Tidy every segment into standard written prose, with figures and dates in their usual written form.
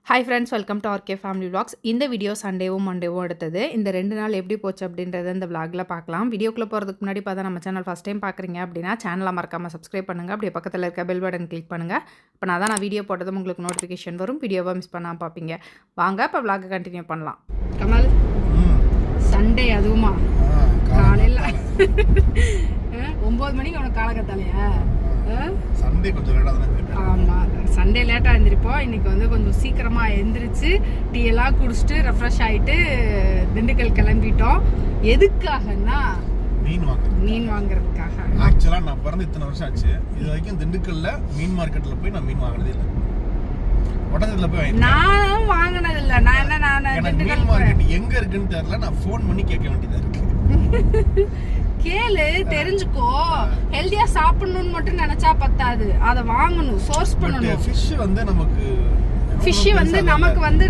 Hi friends, welcome to RK family vlogs. இந்த video சண்டேவும் மண்டேவும் எடுத்தது. இந்த 2 நாள் எப்படி போச்சு அப்படின்றத இந்த விளாகில் பார்க்கலாம். வீடியோக்குள்ளே போகிறதுக்கு முன்னாடி பார்த்தா நம்ம சேனல் ஃபஸ்ட் டைம் பார்க்குறீங்க அப்படின்னா சேனலை மறக்காமல் சப்ஸ்கிரைப் பண்ணுங்கள். அப்படியே பக்கத்தில் இருக்க பெல் பட்டன் கிளிக் பண்ணுங்கள். அப்போ நான் வீடியோ போட்டதும் உங்களுக்கு நோட்டிஃபிகேஷன் வரும். வீடியோவை மிஸ் பண்ணாமல் பார்ப்பீங்க. வாங்க இப்போ விளாகை கண்டினியூ பண்ணலாம். கமல், சண்டே அதுவுமா காலையில் 9 மணிக்கு உனக்கு காலகத்தாலையா? சண்டே கொஞ்சம் லேட்டாக தான். ஆமாம், சண்டே லேட்டாக எழுந்திரிப்போம். இன்றைக்கி வந்து கொஞ்சம் சீக்கிரமாக எழுந்திரிச்சு டீ எல்லாம் குடிச்சிட்டு ரெஃப்ரெஷ் ஆகிட்டு திண்டுக்கல் கிளம்பிட்டோம். எதுக்காகன்னா மீன் வாங்குறதுக்காக. ஆக்சுவலாக நான் பிறந்து இத்தனை வருஷம் ஆச்சு, இது வரைக்கும் திண்டுக்கல்ல மீன் மார்க்கெட்டில் போய் நான் மீன் வாங்கினதே இல்லை. உடனே போய் நானும் வாங்கினது இல்லை. நான் மீன் மார்க்கெட் எங்கே இருக்குன்னு தெரியல. நான் ஃபோன் பண்ணி கேட்க வேண்டியதாக இருக்கு. கேளு, தெரிஞ்சுக்கோ. ஹெல்தியா சாப்பிடணும்னு மட்டும் நினைச்சா பத்தாது, அதை வாங்கணும், சோர்ஸ் பண்ணணும். ஃபிஷ் வந்து நமக்கு வந்து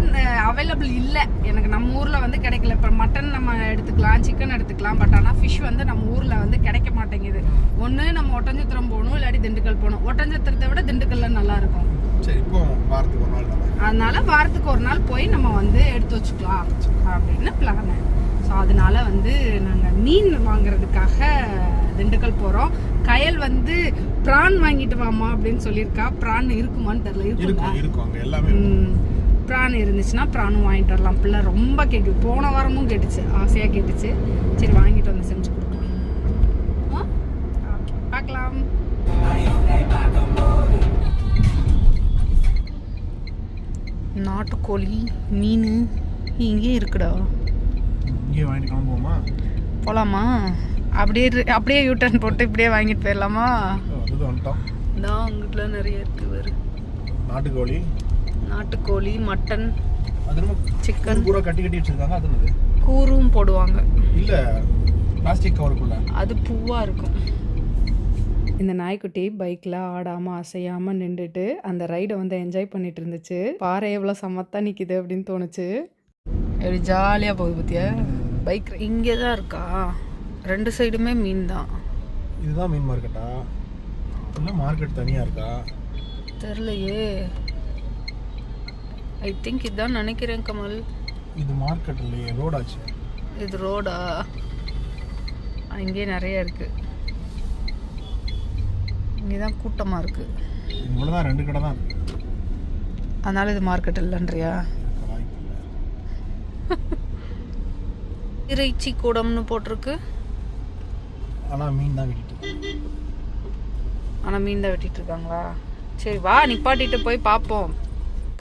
அவைலபிள் இல்லை. எனக்கு நம்ம ஊர்ல வந்து கிடைக்கல. இப்போ மட்டன் நம்ம எடுத்துக்கலாம், சிக்கன் எடுத்துக்கலாம். பட் ஆனால் ஃபிஷ் வந்து நம்ம ஊர்ல வந்து கிடைக்க மாட்டேங்குது. ஒன்று நம்ம ஒட்டஞ்சத்திரம் போகணும், இல்லாட்டி திண்டுக்கல் போகணும். ஒட்டஞ்சத்திரத்தை விட திண்டுக்கல்ல நல்லா இருக்கும். சரி, இப்போ வாரத்துக்கு ஒரு நாள். அதனால வாரத்துக்கு ஒரு நாள் போய் நம்ம வந்து எடுத்து வச்சுக்கலாம் அப்படின்னு பிளான். ஸோ அதனால வந்து நாங்கள் மீன் வாங்குறதுக்காக திண்டுக்கல் போகிறோம். கயல் வந்து ப்ரான் வாங்கிட்டு வாமா அப்படின்னு சொல்லியிருக்கா. ப்ரான் இருக்குமான்னு தெரியல. ப்ரான் இருந்துச்சுன்னா ப்ரானும் வாங்கிட்டு வரலாம். பிள்ளை ரொம்ப கேட்குது. போன வாரமும் கேட்டுச்சு, ஆசையாக கேட்டுச்சு. சரி, வாங்கிட்டு வந்து செஞ்சு கொடுக்கலாம். பார்க்கலாம். நாட்டுக்கோழி மீன் இங்கே இருக்குடா. இங்கே வாங்கிட்டு கிளம்புவோமா? போகலாமா? அப்படியே யூட்டர்ன் போட்டு இப்படியே வாங்கிட்டு போயிடலாமா? தான் அங்கிட்ட நிறைய இருக்கு. வரும் நாட்டுக்கோழி, மட்டன், சிக்கன் பூரா கட்டி வச்சிருக்காங்க. அது என்னது? கூரும் போடுவாங்க. இல்ல, பிளாஸ்டிக் கவருக்குள்ள அது பூவா இருக்கும். இந்த நாய்க்குட்டி பைக்கில் ஆடாமல் அசையாமல் நின்றுட்டு அந்த ரைடை வந்து என்ஜாய் பண்ணிட்டு இருந்துச்சு. பாறை எவ்வளோ சமத்தான் நிற்கிது அப்படின்னு தோணுச்சு. எப்படி ஜாலியாக போகுது பத்தியா? பைக் இங்கே தான் இருக்கா. 2 சைடுமே மீன் தான். இதுதான் மீன் மார்க்கெட்டா? இல்லை மார்க்கெட் தனியாக இருக்கா? தெரிலையே. ஐ திங்க் இதுதான் நினைக்கிறேன் கமல். இது மார்க்கெட் இல்லையே, ரோடாச்சு. இது ரோடா? இங்கே நிறைய இருக்குது. இங்கே தான் கூட்டமாக இருக்குது. இவ்வளோதான், 2 கடை தான் இருக்குது. அதனால இது மார்க்கெட் இல்லைன்றியா? இறைச்சி கூடம்னு போட்டிருக்கு. ஆனால் மீன் தான் வெட்டிட்டு இருக்காங்களா? சரி வா, நிப்பாட்டிட்டு போய் பார்ப்போம்.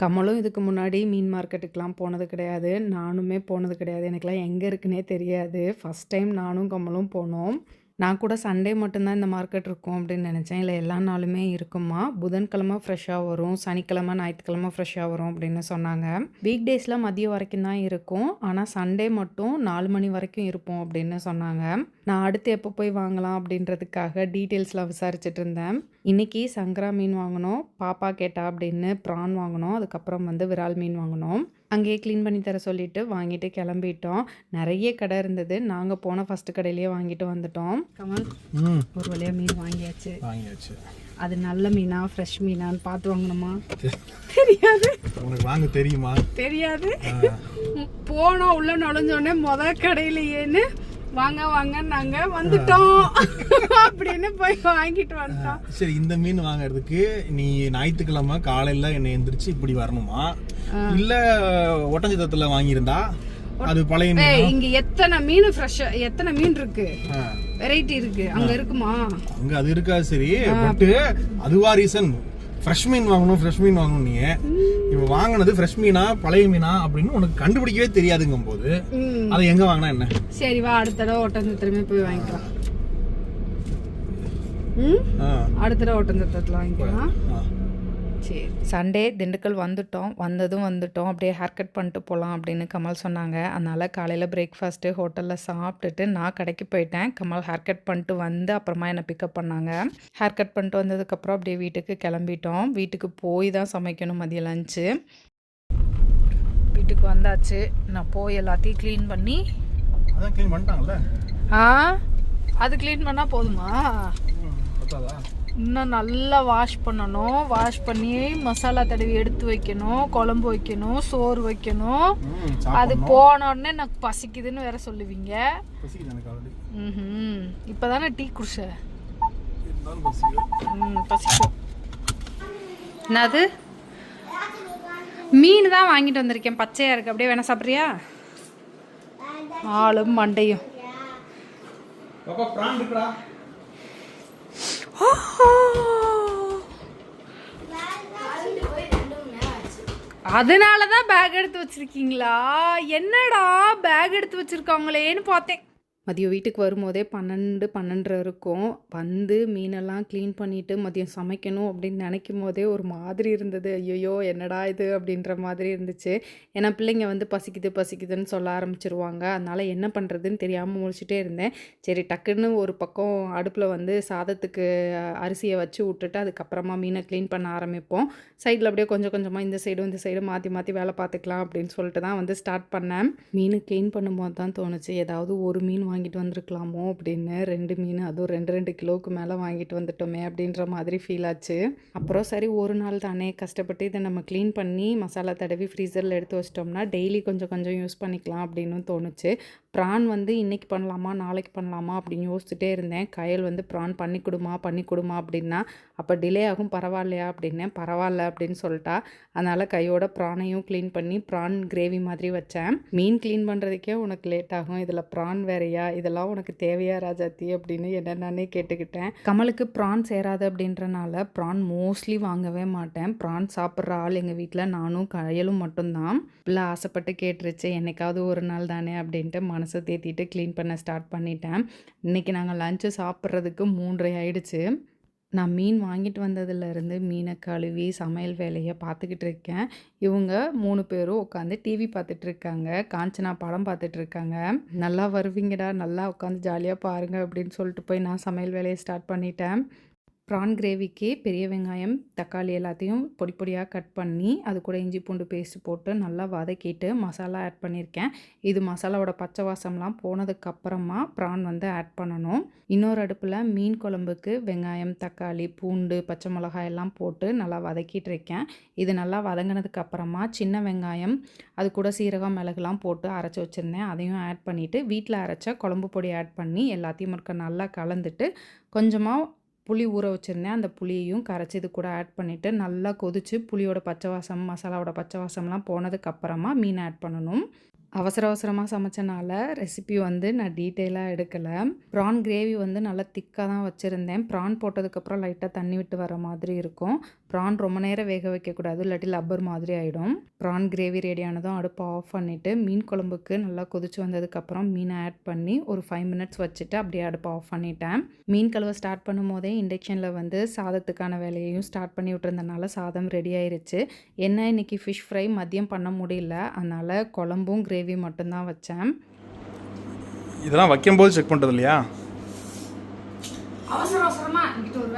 கமலும் இதுக்கு முன்னாடி மீன் மார்க்கெட்டுக்கெலாம் போனது கிடையாது. நானுமே போனது கிடையாது. எனக்குலாம் எங்கே இருக்குன்னே தெரியாது. ஃபஸ்ட் டைம் நானும் கமலும் போனோம். நான் கூட சண்டே மட்டும்தான் இந்த மார்க்கெட் இருக்கும் அப்படின்னு நினச்சேன். இல்லை, எல்லா நாளுமே இருக்குமா. புதன்கிழமை ஃப்ரெஷ்ஷாக வரும், சனிக்கிழமை ஞாயிற்றுக்கிழமை ஃப்ரெஷ்ஷாக வரும் அப்படின்னு சொன்னாங்க. வீக் டேஸில் மதியம் வரைக்கும் தான் இருக்கும். ஆனால் சண்டே மட்டும் 4 மணி வரைக்கும் இருப்போம் அப்படின்னு சொன்னாங்க. நான் அடுத்து எப்போ போய் வாங்கலாம் அப்படின்றதுக்காக டீட்டெயில்ஸ்லாம் விசாரிச்சுட்டு இருந்தேன். இன்றைக்கி சங்கரா மீன் வாங்கினோம், பாப்பா கேட்டா அப்படின்னு ப்ரான் வாங்கினோம். அதுக்கப்புறம் வந்து விரால் மீன் வாங்கினோம். அங்கேயே க்ளீன் பண்ணி தர சொல்லிட்டு வாங்கிட்டு கிளம்பிட்டோம். நிறைய கடை இருந்தது. நாங்கள் போன ஃபஸ்ட்டு கடையிலேயே வாங்கிட்டு வந்துட்டோம். கமல், ஒரு வழியாக மீன் வாங்கியாச்சு. அது நல்ல மீனா ஃப்ரெஷ் மீனான்னு பார்த்து வாங்கணுமா? தெரியாது. உனக்கு வாங்க தெரியுமா? தெரியாது. போனோம், உள்ள நுழைஞ்சோடனே முதல் கடையிலேயேன்னு வாங்க நாங்க வந்துட்டோம் அப்படின்னு போய் வாங்கிட்டு வந்துட்டோம். சரி, இந்த மீன் வாங்குறதுக்கு நீ ஞாயிற்றுக்கிழமை காலையில என்ன எந்திரிச்சு இப்படி வரணுமா? இல்ல ஒட்டஞ்சத்திரத்துல வாங்கியிருந்தா அது பழைய மீன்? இங்க எத்தனை மீன் இருக்கு, வெரைட்டி இருக்கு. அங்க இருக்குமா? அங்க அது இருக்காது. சரி, பட் அதுவா ரீசன் ஃப்ரெஷ் மீன் வாங்கணும். நீ இப்ப வாங்கினது ஃப்ரெஷ் மீனா பழைய மீனா அப்படின்னு உனக்கு கண்டுபிடிக்கவே தெரியாதுங்கும் போது அதை எங்க வாங்கினா என்ன? சரி வா, அடுத்த தடவை ஒட்டஞ்சத்திரமே போய் வாங்கிக்கலாம். அடுத்த தடவை ஒட்டஞ்சத்திரத்துல வாங்கிக்கலாம். சரி, சண்டே திண்டுக்கல் வந்துட்டோம். அப்படியே ஹேர் கட் பண்ணிட்டு போகலாம் அப்படின்னு கமல் சொன்னாங்க. அதனால் காலையில் பிரேக்ஃபாஸ்ட்டு ஹோட்டலில் சாப்பிட்டுட்டு நான் கடைக்கு போயிட்டேன். கமல் ஹேர் கட் பண்ணிட்டு வந்து அப்புறமா என்னை பிக்கப் பண்ணாங்க. ஹேர் கட் பண்ணிட்டு வந்ததுக்கப்புறம் அப்படியே வீட்டுக்கு கிளம்பிட்டோம். வீட்டுக்கு போய் தான் சமைக்கணும் மதியம் லஞ்சு. வீட்டுக்கு வந்தாச்சு. நான் போய் எல்லாத்தையும் க்ளீன் பண்ணி பண்ணிட்டாங்கல்ல. அது க்ளீன் பண்ணால் போதுமா? இன்னும் நல்லா வாஷ் பண்ணணும். வாஷ் பண்ணி மசாலா தடவி எடுத்து வைக்கணும், குழம்பு வைக்கணும், சோறு வைக்கணும். அது போன உடனே எனக்கு பசிக்குதுன்னு வேற சொல்லுவீங்க. இப்பதானே டீ குடிச்ச. பசிக்கும். என்னது மீன் தான் வாங்கிட்டு வந்திருக்கேன், பச்சையா இருக்கு. அப்படியே வேணா சாப்பிட்றியா? ஆளும் மண்டையும். அதனாலதான் பேக் எடுத்து வச்சிருக்கீங்களா? என்னடா பேக் எடுத்து வச்சிருக்காங்களேன்னு பார்த்தேன். மதியம் வீட்டுக்கு வரும்போதே 12 இருக்கும். வந்து மீனெல்லாம் க்ளீன் பண்ணிவிட்டு மதியம் சமைக்கணும் அப்படின்னு நினைக்கும் போதே ஒரு மாதிரி இருந்தது. ஐயோ என்னடா இது அப்படின்ற மாதிரி இருந்துச்சு. ஏன்னா பிள்ளைங்க வந்து பசிக்குதுன்னு சொல்ல ஆரம்பிச்சிருவாங்க. அதனால் என்ன பண்ணுறதுன்னு தெரியாமல் முழிச்சிட்டே இருந்தேன். சரி டக்குன்னு ஒரு பக்கம் அடுப்பில் வந்து சாதத்துக்கு அரிசியை வச்சு விட்டுட்டு அதுக்கப்புறமா மீனை க்ளீன் பண்ண ஆரம்பிப்போம். சைடில் அப்படியே கொஞ்சம் கொஞ்சமாக இந்த சைடு மாற்றி வேலை பார்த்துக்கலாம் அப்படின்னு சொல்லிட்டு தான் வந்து ஸ்டார்ட் பண்ணேன். மீன் க்ளீன் பண்ணும்போது தான் தோணுச்சு, ஏதாவது ஒரு மீன் வாங்கிட்டு வந்திருக்கலாமோ அப்படின்னு. 2 மீன், அதுவும் 2 கிலோவுக்கு மேலே வாங்கிட்டு வந்துட்டோமே அப்படின்ற மாதிரி ஃபீல் ஆச்சு. அப்புறம் சரி ஒரு நாள் தானே, கஷ்டப்பட்டு இதை நம்ம க்ளீன் பண்ணி மசாலா தடவி ஃப்ரீசரில் எடுத்து வச்சிட்டோம்னா டெய்லி கொஞ்சம் யூஸ் பண்ணிக்கலாம் அப்படின்னு தோணுச்சு. ப்ரான் வந்து இன்றைக்கி பண்ணலாமா நாளைக்கு பண்ணலாமா அப்படின்னு யோசிச்சுட்டே இருந்தேன். கயல் வந்து ப்ரான் பண்ணி கொடுமா அப்படின்னா, அப்போ டிலே ஆகும் பரவாயில்லையா அப்படின்னேன். பரவாயில்ல அப்படின்னு சொல்லிட்டா. அதனால் கையோட ப்ரானையும் க்ளீன் பண்ணி ப்ரான் கிரேவி மாதிரி வச்சேன். மீன் க்ளீன் பண்ணுறதுக்கே உனக்கு லேட் ஆகும், இதில் ப்ரான் வேறையா, இதெல்லாம் உனக்கு தேவையா ராஜாத்தி அப்படின்னு என்னென்னே கேட்டுக்கிட்டேன். கமலுக்கு ப்ரான் சேராது அப்படின்றனால ப்ரான் மோஸ்ட்லி வாங்கவே மாட்டேன். ப்ரான் சாப்பிட்ற ஆள் எங்கள் வீட்டில் நானும் கயலும் மட்டும்தான். பிள்ளை ஆசைப்பட்டு கேட்டுருச்சு, என்னைக்காவது ஒரு நாள் தானே அப்படின்ட்டு மனசை தேத்திட்டு க்ளீன் பண்ண ஸ்டார்ட் பண்ணிட்டேன். இன்றைக்கி நாங்கள் லஞ்சு சாப்பிட்றதுக்கு 3:30 ஆயிடுச்சு. நான் மீன் வாங்கிட்டு வந்ததுலேருந்து மீனை கழுவி சமையல் வேலையை பார்த்துக்கிட்டு இருக்கேன். இவங்க 3 பேரும் உட்காந்து டிவி பார்த்துட்ருக்காங்க, காஞ்சனா படம் பார்த்துட்ருக்காங்க. நல்லா வருவீங்கடா, நல்லா உட்காந்து ஜாலியாக பாருங்கள் அப்படின்னு சொல்லிட்டு போய் நான் சமையல் வேலையை ஸ்டார்ட் பண்ணிட்டேன். ப்ரான் கிரேவிக்கு பெரிய வெங்காயம் தக்காளி எல்லாத்தையும் பொடியாக கட் பண்ணி அது கூட இஞ்சி பூண்டு பேஸ்ட் போட்டு நல்லா வதக்கிட்டு மசாலா ஆட் பண்ணியிருக்கேன். இது மசாலாவோட பச்சை வாசம்லாம் போனதுக்கப்புறமா ப்ரான் வந்து ஆட் பண்ணணும். இன்னொரு அடுப்பில் மீன் குழம்புக்கு வெங்காயம் தக்காளி பூண்டு பச்சை மிளகாய் எல்லாம் போட்டு நல்லா வதக்கிட்டு இருக்கேன். இது நல்லா வதங்கினதுக்கப்புறமா சின்ன வெங்காயம் அது கூட சீரகம் மிளகுலாம் போட்டு அரைச்சி வச்சுருந்தேன். அதையும் ஆட் பண்ணிவிட்டு வீட்டில் அரைச்ச குழம்பு பொடி ஆட் பண்ணி எல்லாத்தையும் இருக்க நல்லா கலந்துட்டு கொஞ்சமாக புளி ஊற வச்சுருந்தேன். அந்த புளியையும் கரைச்சி இது கூட ஆட் பண்ணிவிட்டு நல்லா கொதித்து புளியோட பச்சை வாசம் மசாலாவோட பச்சை வாசம்லாம் போனதுக்கப்புறமா மீன் ஆட் பண்ணணும். அவசரமாக சமைச்சனால ரெசிபி வந்து நான் டீட்டெயிலாக எடுக்கலை. ப்ரான் கிரேவி வந்து நல்லா திக்காக தான் வச்சுருந்தேன். ப்ரான் போட்டதுக்கப்புறம் லைட்டாக தண்ணி விட்டு வர மாதிரி இருக்கும். ப்ரான் ரொம்ப நேரம் வேக வைக்கக்கூடாது, இல்லாட்டி லப்பர் மாதிரி ஆகிடும். ப்ரான் கிரேவி ரெடியானதும் அடுப்பை ஆஃப் பண்ணிவிட்டு மீன் குழம்புக்கு நல்லா கொதிச்சு வந்ததுக்கப்புறம் மீனை ஆட் பண்ணி ஒரு 5 மினிட்ஸ் வச்சுட்டு அப்படியே அடுப்பை ஆஃப் பண்ணிட்டேன். மீன் கழுவ ஸ்டார்ட் பண்ணும் போதே இண்டக்ஷனில் வந்து சாதத்துக்கான வேலையையும் ஸ்டார்ட் பண்ணி விட்டுருந்தனால சாதம் ரெடி ஆயிருச்சு. என்ன இன்றைக்கி ஃபிஷ் ஃப்ரை மதியம் பண்ண முடியல, அதனால் குழம்பும் கிரேவி மட்டும்தான் வச்சேன். இதெல்லாம் வைக்கும்போது செக் பண்ணுறது இல்லையா? அவசரமா இங்கிட்ட ஒரு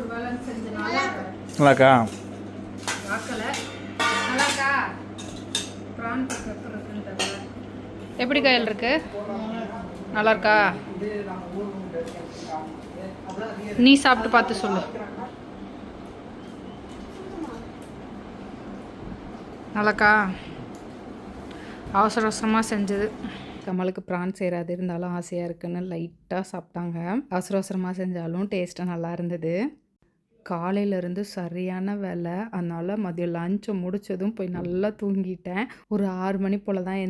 வேலை செஞ்சனால நல்லாக்கா நல்லாக்கா ப்ரான் பக்கத்துல எப்படி கையில் இருக்கு? நல்லா இருக்கா? நீ சாப்பிட்டு பார்த்து சொல்லு. நல்லாக்கா? அவசரமாக செஞ்சது. கமலுக்கு ப்ரான் சேராது, இருந்தாலும் ஆசையாக இருக்குன்னு லைட்டாக சாப்பிட்டாங்க. அவசரமாக செஞ்சாலும் டேஸ்ட்டாக நல்லா இருந்தது. காலையிலேருந்து சரியான வேலை, அதனால் மதியம் லஞ்சை முடித்ததும் போய் நல்லா தூங்கிட்டேன். ஒரு 6 மணி போல் தான்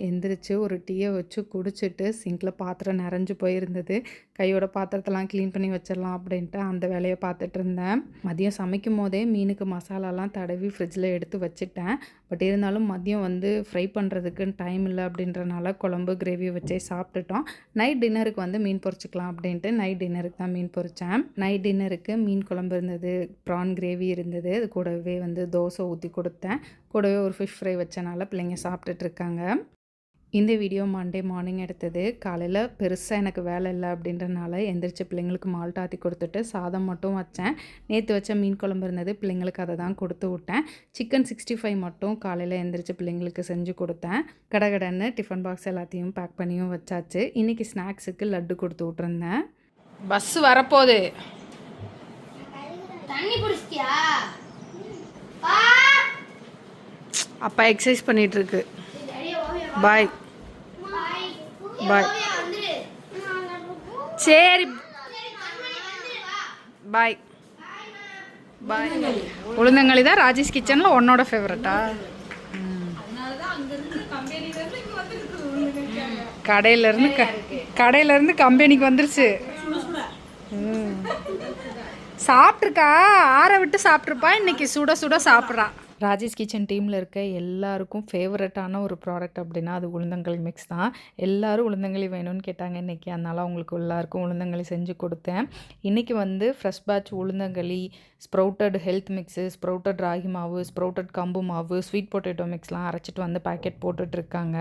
எந்திரிச்சு ஒரு டீயை வச்சு குடிச்சிட்டு சிங்கில் பாத்திரம் நிறைஞ்சு போயிருந்தது. கையோட பாத்திரத்தெல்லாம் க்ளீன் பண்ணி வச்சிடலாம் அப்படின்ட்டு அந்த வேலையை பார்த்துட்டு இருந்தேன். மதியம் சமைக்கும் போதே மீனுக்கு மசாலாலாம் தடவி ஃப்ரிட்ஜில் எடுத்து வச்சுட்டேன். பட் இருந்தாலும் மதியம் வந்து ஃப்ரை பண்ணுறதுக்கு டைம் இல்லை அப்படின்றனால குழம்பு கிரேவி வச்சே சாப்பிட்டுட்டோம். நைட் டின்னருக்கு வந்து மீன் பொரிச்சிக்கலாம் அப்படின்ட்டு நைட் டின்னருக்கு தான் மீன் பொரித்தேன். நைட் டின்னருக்கு மீன் குழம்பு இருந்தது, ப்ரான் கிரேவி இருந்தது, அது கூடவே வந்து தோசை ஊற்றி கொடுத்தேன். கூடவே ஒரு ஃபிஷ் ஃப்ரை வச்சனால பிள்ளைங்க சாப்பிட்டுட்ருக்காங்க. இந்த வீடியோ மண்டே மார்னிங் எடுத்தது. காலையில் பெருசாக எனக்கு வேலை இல்லை அப்படின்றனால எந்திரிச்சு பிள்ளைங்களுக்கு மால்ட் ஆற்றி கொடுத்துட்டு சாதம் மட்டும் வச்சேன். நேற்று வச்ச மீன் குழம்பு இருந்தது, பிள்ளைங்களுக்கு அதை தான் கொடுத்து விட்டேன். சிக்கன் 65 மட்டும் காலையில் எந்திரிச்சு பிள்ளைங்களுக்கு செஞ்சு கொடுத்தேன். கடகடன்னு டிஃபன் பாக்ஸ் எல்லாத்தையும் பேக் பண்ணியும் வச்சாச்சு. இன்றைக்கி ஸ்நாக்ஸுக்கு லட்டு கொடுத்து விட்ருந்தேன். பஸ்ஸு வரப்போகுது. தண்ணி குடிச்சிட்டியா? அப்பா எக்ஸசைஸ் பண்ணிட்டு இருக்கு. சரி ஓவியா பாய் பாய். பாய். ஓவியா வந்துரு. சரி சரி கண்மணி வந்துரு வா. பாய் பாய். உளுந்தங்களி தான் ராஜேஷ் கிச்சனில் உன்னோட ஃபேவரட்டா? கடையிலேருந்து கம்பெனிக்கு வந்துருச்சு. சாப்பிட்ருக்கா, ஆற விட்டு சாப்பிட்ருப்பா, இன்னைக்கு சுட சுட சாப்பிட்றா. ராஜேஷ் கிச்சன் டீமில் இருக்க எல்லாருக்கும் ஃபேவரட்டான ஒரு ப்ராடக்ட் அப்படின்னா அது உளுந்தங்களி மிக்ஸ் தான். எல்லோரும் உளுந்தங்களி வேணும்னு கேட்டாங்க இன்றைக்கி. அதனால் அவங்களுக்கு எல்லாருக்கும் உளுந்தங்களி செஞ்சு கொடுத்தேன். இன்றைக்கி வந்து ஃப்ரெஷ் பேட்ச் உளுந்தங்களி, sprouted health mix, sprouted ragi மாவு, ஸ்ப்ரவுட்டட் கம்பு மாவு, ஸ்வீட் பொட்டேட்டோ மிக்ஸ்லாம் அரைச்சிட்டு வந்து பேக்கெட் போட்டுட்ருக்காங்க.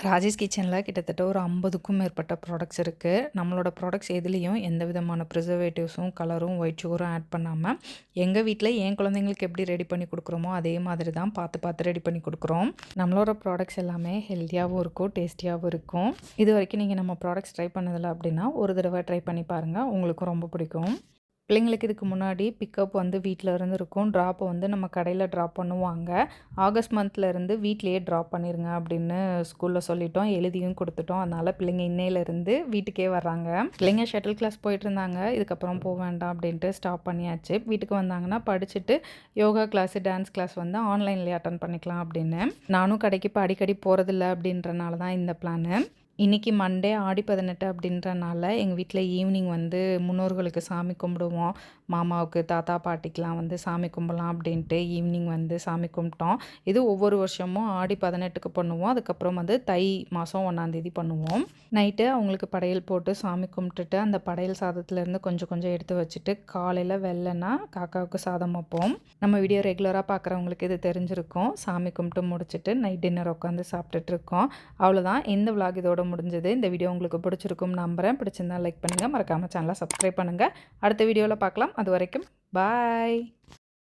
ராஜேஷ் கிச்சனில் கிட்டத்தட்ட ஒரு 50க்கும் மேற்பட்ட ப்ராடக்ட்ஸ் இருக்குது. நம்மளோட ப்ராடக்ட்ஸ் எதுலேயும் எந்த விதமான ப்ரிசர்வேட்டிவ்ஸும் கலரும் ஒயிட் சுகரும் ஆட் பண்ணாமல் எங்கள் வீட்டில் என் குழந்தைங்களுக்கு எப்படி ரெடி பண்ணி கொடுக்குறோமோ அதே மாதிரி தான் பார்த்து ரெடி பண்ணி கொடுக்குறோம். நம்மளோட ப்ராடக்ட்ஸ் எல்லாமே ஹெல்த்தியாகவும் இருக்கும், டேஸ்டியாகவும் இருக்கும். இது வரைக்கும் நீங்கள் நம்ம ப்ராடக்ட்ஸ் ட்ரை பண்ணதில்லை அப்படின்னா ஒரு தடவை ட்ரை பண்ணி பாருங்கள், உங்களுக்கும் ரொம்ப பிடிக்கும். பிள்ளைங்களுக்கு இதுக்கு முன்னாடி பிக்கப் வந்து வீட்டில் இருந்து இருக்கும், ட்ராப்பை வந்து நம்ம கடையில் ட்ராப் பண்ணுவாங்க. ஆகஸ்ட் மந்த்லேருந்து வீட்லேயே ட்ராப் பண்ணிடுங்க அப்படின்னு ஸ்கூலில் சொல்லிட்டோம், எழுதியும் கொடுத்துட்டோம். அதனால் பிள்ளைங்க இன்னையிலேருந்து வீட்டுக்கே வர்றாங்க. பிள்ளைங்க ஷட்டில் கிளாஸ் போயிட்டு இருந்தாங்க, இதுக்கப்புறம் போக வேண்டாம் அப்படின்ட்டு ஸ்டாப் பண்ணியாச்சு. வீட்டுக்கு வந்தாங்கன்னா படிச்சுட்டு யோகா கிளாஸு, டான்ஸ் கிளாஸ் வந்து ஆன்லைன்லேயே அட்டன் பண்ணிக்கலாம் அப்படின்னு. நானும் கடைக்கு இப்போ அடிக்கடி போகிறதில்ல அப்படின்றனால தான் இந்த பிளானு. இன்றைக்கி மண்டே ஆடி 18 அப்படின்றனால எங்கள் வீட்டில் ஈவினிங் வந்து முன்னோர்களுக்கு சாமி கும்பிடுவோம். மாமாவுக்கு, தாத்தா பாட்டிக்கெலாம் வந்து சாமி கும்பிடலாம் அப்படின்ட்டு ஈவினிங் வந்து சாமி கும்பிட்டோம். இது ஒவ்வொரு வருஷமும் ஆடி 18க்கு பண்ணுவோம். அதுக்கப்புறம் வந்து தை மாதம் 1ஆம் பண்ணுவோம். நைட்டு அவங்களுக்கு படையல் போட்டு சாமி கும்பிட்டுட்டு அந்த படையல் சாதத்துலேருந்து கொஞ்சம் கொஞ்சம் எடுத்து வச்சுட்டு காலையில் வெள்ளைனா காக்காவுக்கு சாதம் வைப்போம். நம்ம வீடியோ ரெகுலராக பார்க்குறவங்களுக்கு இது தெரிஞ்சிருக்கும். சாமி கும்பிட்டு முடிச்சுட்டு நைட் டின்னர் உட்காந்து சாப்பிட்டுட்ருக்கோம். அவ்வளோதான், இந்த விலாக் இதோட முடிஞ்சது. இந்த வீடியோ உங்களுக்கு பிடிச்சிருக்கும் நம்புறேன். பிடிச்சிருந்தா லைக் பண்ணுங்கள், மறக்காமல் சேனலை சப்ஸ்கிரைப் பண்ணுங்கள். அடுத்த வீடியோவில் பார்க்கலாம். அது வரைக்கும் பாய்.